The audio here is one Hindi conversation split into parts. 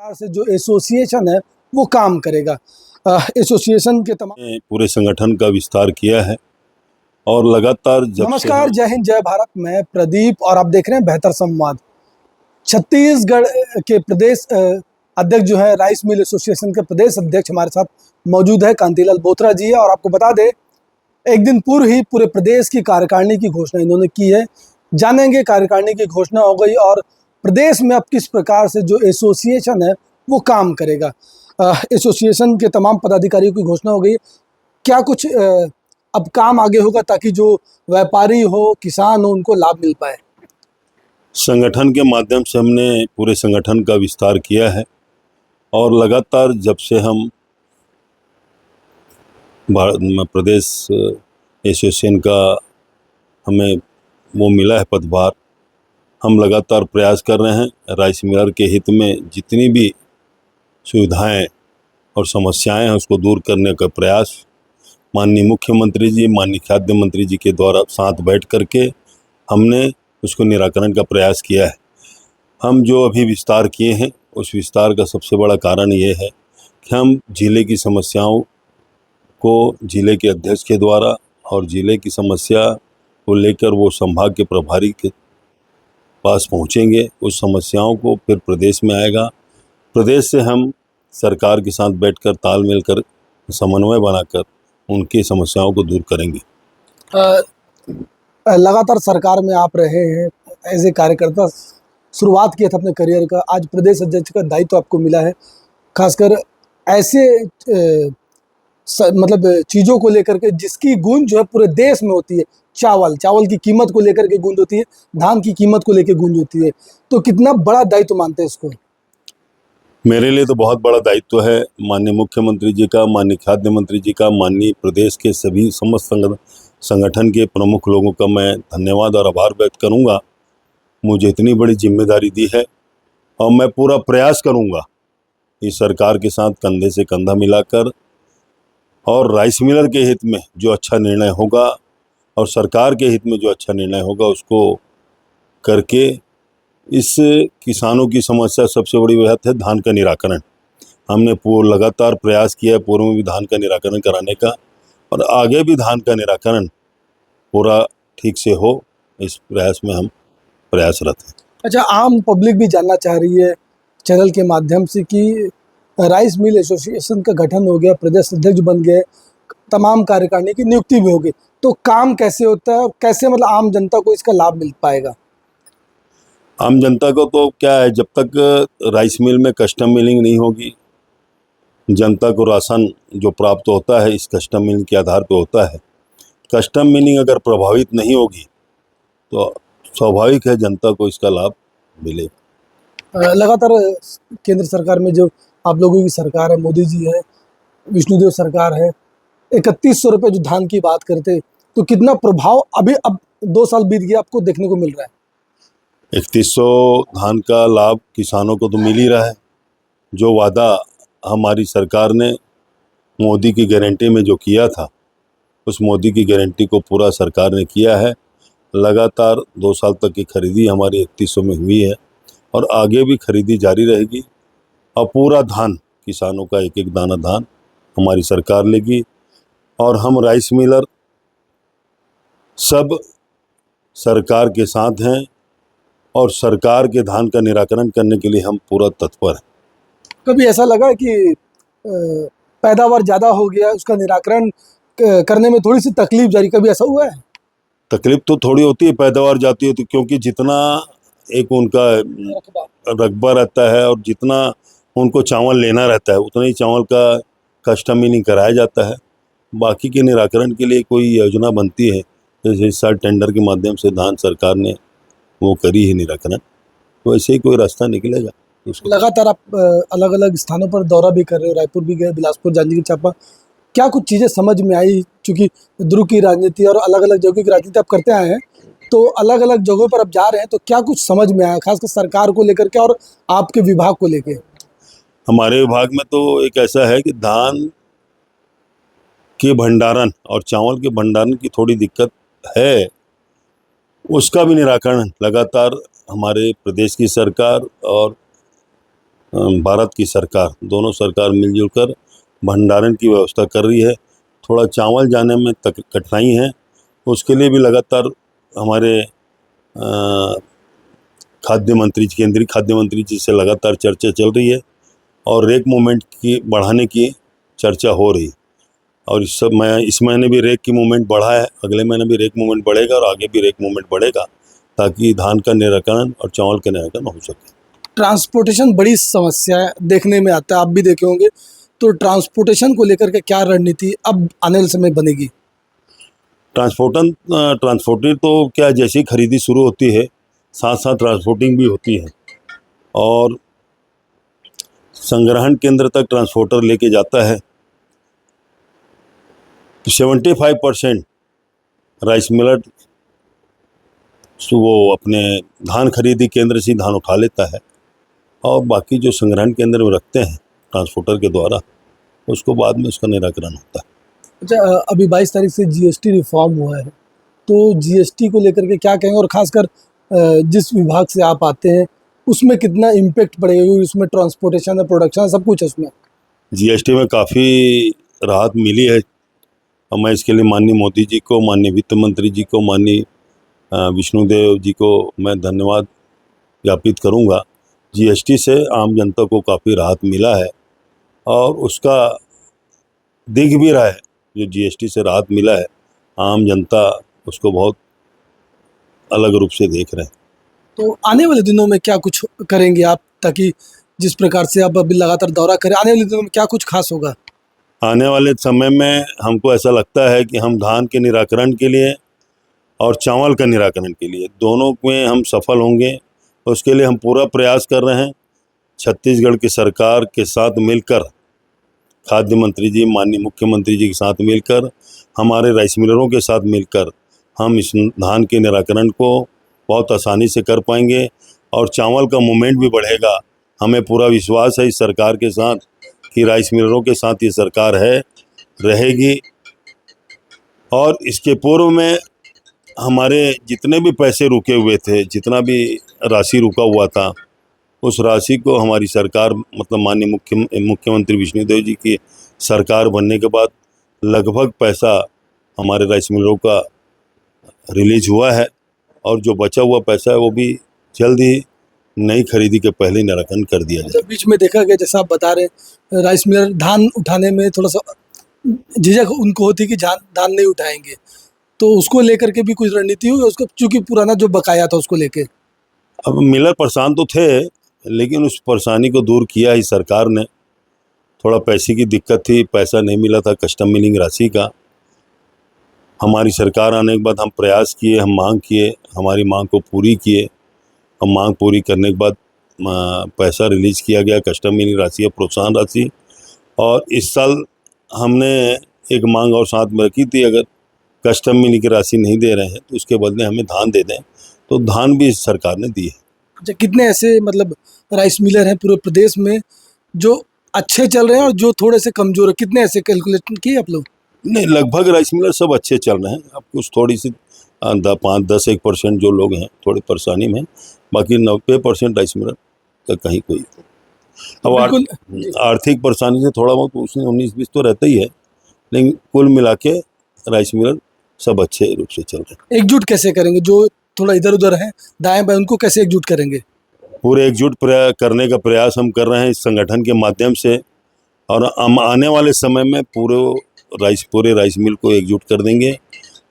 प्रकार से जो एसोसिएशन है वो काम करेगा। एसोसिएशन के तमाम पूरे संगठन का विस्तार किया है और लगातार नमस्कार, जय हिंद, जय भारत। मैं प्रदीप और आप देख रहे हैं बेहतर संवाद। छत्तीसगढ़ के प्रदेश अध्यक्ष जो है राइस मिल एसोसिएशन के प्रदेश अध्यक्ष हमारे साथ मौजूद है, कांतिलाल बोथरा जी है। और आपको बता दें, एक दिन पूर्व ही पूरे प्रदेश की कार्यकारिणी की घोषणा इन्होंने की है। जानेंगे कार्यकारिणी की घोषणा हो गई और प्रदेश में अब किस प्रकार से जो एसोसिएशन है वो काम करेगा। एसोसिएशन के तमाम पदाधिकारियों की घोषणा हो गई। क्या कुछ अब काम आगे होगा ताकि जो व्यापारी हो, किसान हो, उनको लाभ मिल पाए? संगठन के माध्यम से हमने पूरे संगठन का विस्तार किया है और लगातार जब से हम प्रदेश एसोसिएशन का हमें वो मिला है पदभार, हम लगातार प्रयास कर रहे हैं राइस मिलर के हित में जितनी भी सुविधाएं और समस्याएं हैं उसको दूर करने का प्रयास माननीय मुख्यमंत्री जी, माननीय खाद्य मंत्री जी के द्वारा साथ बैठ करके हमने उसको निराकरण का प्रयास किया है। हम जो अभी विस्तार किए हैं उस विस्तार का सबसे बड़ा कारण ये है कि हम जिले की समस्याओं को जिले के अध्यक्ष के द्वारा और जिले की समस्या को लेकर वो संभाग के प्रभारी के पास पहुंचेंगे। उस समस्याओं को फिर प्रदेश में आएगा। प्रदेश से हम सरकार के साथ बैठकर तालमेल कर समन्वय बनाकर उनकी समस्याओं को दूर करेंगे। लगातार सरकार में आप रहे हैं एज ए कार्यकर्ता, शुरुआत किया था अपने करियर का, आज प्रदेश अध्यक्ष का दायित्व आपको मिला है। खासकर ऐसे मतलब चीज़ों को लेकर के जिसकी गूंज जो है पूरे देश में होती है। चावल की कीमत को लेकर के गूंज होती है, धान की कीमत को लेकर गूंज होती है। तो कितना बड़ा दायित्व मानते हैं इसको? मेरे लिए तो बहुत बड़ा दायित्व है। माननीय मुख्यमंत्री जी का, माननीय खाद्य मंत्री जी का, माननीय प्रदेश के सभी समस्त संगठन के प्रमुख लोगों का मैं धन्यवाद और आभार व्यक्त करूंगा। मुझे इतनी बड़ी जिम्मेदारी दी है और मैं पूरा प्रयास करूंगा इस सरकार के साथ कंधे से कंधा मिलाकर और राइस मिलर के हित में जो अच्छा निर्णय होगा और सरकार के हित में जो अच्छा निर्णय होगा उसको करके इस किसानों की समस्या सबसे बड़ी बात है धान का निराकरण। हमने लगातार प्रयास किया है पूर्व में भी धान का निराकरण कराने का और आगे भी धान का निराकरण पूरा ठीक से हो, इस प्रयास में हम प्रयासरत हैं। अच्छा, आम पब्लिक भी जानना चाह रही है चैनल के माध्यम से कि राइस मिल एसोसिएशन का गठन हो गया, प्रदेश अध्यक्ष बन गए, तमाम कार्यकारिणी की नियुक्ति भी हो गई, तो काम कैसे होता है और कैसे मतलब आम जनता को इसका लाभ मिल पाएगा? आम जनता को तो क्या है, जब तक राइस मिल में कस्टम मिलिंग नहीं होगी, जनता को राशन जो प्राप्त होता है इस कस्टम मिलिंग के आधार पर होता है। कस्टम मिलिंग अगर प्रभावित नहीं होगी तो स्वाभाविक है जनता को इसका लाभ मिले। लगातार केंद्र सरकार में जो आप लोगों की सरकार है, मोदी जी है, विष्णुदेव सरकार है, 3100 रुपये जो धान की बात करते, तो कितना प्रभाव अभी अब 2 साल बीत गया आपको देखने को मिल रहा है? 3100 धान का लाभ किसानों को तो मिल ही रहा है। जो वादा हमारी सरकार ने मोदी की गारंटी में जो किया था उस मोदी की गारंटी को पूरा सरकार ने किया है। लगातार 2 साल तक की खरीदी हमारी 3100 में हुई है और आगे भी खरीदी जारी रहेगी और पूरा धान किसानों का एक एक दाना धान हमारी सरकार लेगी और हम राइस मिलर सब सरकार के साथ हैं और सरकार के धान का निराकरण करने के लिए हम पूरा तत्पर हैं। कभी ऐसा लगा कि पैदावार ज़्यादा हो गया, उसका निराकरण करने में थोड़ी सी तकलीफ जारी, कभी ऐसा हुआ है? तकलीफ तो थोड़ी होती है, पैदावार जाती है तो, क्योंकि जितना एक उनका रकबा रहता है और जितना उनको चावल लेना रहता है उतना ही चावल का कस्टम ही नहीं कराया जाता है। बाकी के निराकरण के लिए कोई योजना बनती है, जैसे इस साल टेंडर के माध्यम से धान सरकार ने वो करी है निराकरण, तो ऐसे ही कोई रास्ता निकलेगा। लगातार आप अलग अलग स्थानों पर दौरा भी कर रहे हो, रायपुर भी गए, बिलासपुर, जांजगीर चांपा, क्या कुछ चीज़ें समझ में आई? चूँकि ध्रुव की राजनीति और अलग अलग जगहों की राजनीति आप करते आए हैं, तो अलग अलग जगहों पर आप जा रहे हैं, तो क्या कुछ समझ में आया खासकर सरकार को लेकर के और आपके विभाग को लेके? हमारे विभाग में तो एक ऐसा है कि धान के भंडारण और चावल के भंडारण की थोड़ी दिक्कत है, उसका भी निराकरण लगातार हमारे प्रदेश की सरकार और भारत की सरकार, दोनों सरकार मिलजुल कर भंडारण की व्यवस्था कर रही है। थोड़ा चावल जाने में कठिनाई है, उसके लिए भी लगातार हमारे केंद्रीय खाद्य मंत्री जी से लगातार चर्चा चल रही है और रेक मूवमेंट की बढ़ाने की चर्चा हो रही। और इस महीने भी रेक की मूवमेंट बढ़ा है, अगले महीने भी रेक मूवमेंट बढ़ेगा और आगे भी रेक मूवमेंट बढ़ेगा ताकि धान का निराकरण और चावल का निराकरण हो सके। ट्रांसपोर्टेशन बड़ी समस्या है, देखने में आता है, आप भी देखे होंगे। तो ट्रांसपोर्टेशन को लेकर के क्या रणनीति अब आने वाले समय बनेगी? ट्रांसपोर्टिंग तो क्या, जैसे ही खरीदी शुरू होती है साथ साथ ट्रांसपोर्टिंग भी होती है और संग्रहण केंद्र तक ट्रांसपोर्टर लेके जाता है। 75% राइस मिलर वो अपने धान खरीदी केंद्र से धान उठा लेता है और बाकी जो संग्रहण केंद्र में रखते हैं ट्रांसपोर्टर के द्वारा, उसको बाद में उसका निराकरण होता है। अच्छा, अभी 22 तारीख से जीएसटी रिफॉर्म हुआ है, तो जीएसटी को लेकर के क्या कहेंगे? और खासकर जिस विभाग से आप आते हैं उसमें कितना इम्पेक्ट पड़ेगा? क्योंकि उसमें ट्रांसपोर्टेशन है, प्रोडक्शन है, सब कुछ है उसमें। जीएसटी में काफ़ी राहत मिली है और मैं इसके लिए माननीय मोदी जी को, माननीय वित्त मंत्री जी को, माननीय विष्णुदेव जी को मैं धन्यवाद ज्ञापित करूंगा। जीएसटी से आम जनता को काफ़ी राहत मिला है और उसका दिख भी रहा है। जो जीएसटी से राहत मिला है, आम जनता उसको बहुत अलग रूप से देख रहे हैं। तो आने वाले दिनों में क्या कुछ करेंगे आप, ताकि जिस प्रकार से आप अभी लगातार दौरा करें, आने वाले दिनों में क्या कुछ खास होगा? आने वाले समय में हमको ऐसा लगता है कि हम धान के निराकरण के लिए और चावल का निराकरण के लिए दोनों में हम सफल होंगे। उसके लिए हम पूरा प्रयास कर रहे हैं। छत्तीसगढ़ की सरकार के साथ मिलकर, खाद्य मंत्री जी, माननीय मुख्यमंत्री जी के साथ मिलकर, हमारे राइस मिलरों के साथ मिलकर हम इस धान के निराकरण को बहुत आसानी से कर पाएंगे और चावल का मूवमेंट भी बढ़ेगा। हमें पूरा विश्वास है इस सरकार के साथ कि राइस मिलरों के साथ ये सरकार है, रहेगी। और इसके पूर्व में हमारे जितने भी पैसे रुके हुए थे, जितना भी राशि रुका हुआ था, उस राशि को हमारी सरकार, मतलब माननीय मुख्यमंत्री विष्णुदेव जी की सरकार बनने के बाद लगभग पैसा हमारे राइस मिलरों का रिलीज हुआ है और जो बचा हुआ पैसा है वो भी जल्द ही नई खरीदी के पहले निराकरण कर दिया जाए। बीच में देखा गया, जैसा आप बता रहे हैं, राइस मिलर धान उठाने में थोड़ा सा झिझक उनको होती कि धान नहीं उठाएंगे, तो उसको लेकर के भी कुछ रणनीति हुई उसको, चूंकि पुराना जो बकाया था उसको लेके? अब मिलर परेशान तो थे, लेकिन उस परेशानी को दूर किया ही सरकार ने। थोड़ा पैसे की दिक्कत थी, पैसा नहीं मिला था कस्टम मिलिंग राशि का। हमारी सरकार आने के बाद हम प्रयास किए, हम मांग किए, हमारी मांग को पूरी किए। हम मांग पूरी करने के बाद पैसा रिलीज किया गया, कस्टम मिलिंग राशि, प्रोत्साहन राशि। और इस साल हमने एक मांग और साथ में रखी थी, अगर कस्टम मिलिंग की राशि नहीं दे रहे हैं तो उसके बदले हमें धान दे दें, तो धान भी सरकार ने दी है। अच्छा, कितने ऐसे मतलब राइस मिलर हैं पूरे प्रदेश में जो अच्छे चल रहे हैं और जो थोड़े से कमजोर है? कितने ऐसे कैलकुलेट किए आप लोग? नहीं, लगभग राइस मिलर सब अच्छे चल रहे हैं। अब कुछ थोड़ी सी 5-10-1% जो लोग हैं थोड़ी परेशानी में, बाकी 90% राइस मिलर का कहीं कोई। अब आर्थिक परेशानी से थोड़ा बहुत उसमें 19-20 तो रहता ही है, लेकिन कुल मिला के राइस मिलर सब अच्छे रूप से चल रहे हैं। एकजुट कैसे करेंगे? जो थोड़ा इधर उधर हैं दाएं बाएं, उनको कैसे एकजुट करेंगे? पूरे एकजुट करने का प्रयास हम कर रहे हैं इस संगठन के माध्यम से, और हम आने वाले समय में पूरे राइस मिल को एकजुट कर देंगे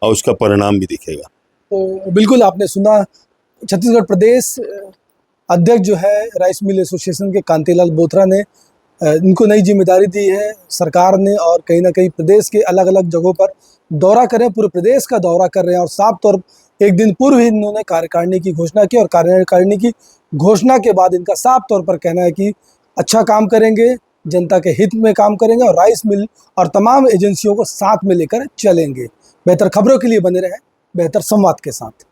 और उसका परिणाम भी दिखेगा। तो बिल्कुल आपने सुना, छत्तीसगढ़ प्रदेश अध्यक्ष जो है राइस मिल एसोसिएशन के कांतिलाल बोथरा ने इनको नई जिम्मेदारी दी है सरकार ने, और कहीं ना कहीं प्रदेश के अलग अलग जगहों पर दौरा कर रहे हैं, पूरे प्रदेश का दौरा कर रहे हैं। और साफ तौर एक दिन पूर्व ही इन्होंने कार्यकारिणी की घोषणा की और कार्यकारिणी की घोषणा के बाद इनका साफ तौर पर कहना है कि अच्छा काम करेंगे, जनता के हित में काम करेंगे और राइस मिल और तमाम एजेंसियों को साथ में लेकर चलेंगे। बेहतर खबरों के लिए बने रहें बेहतर संवाद के साथ।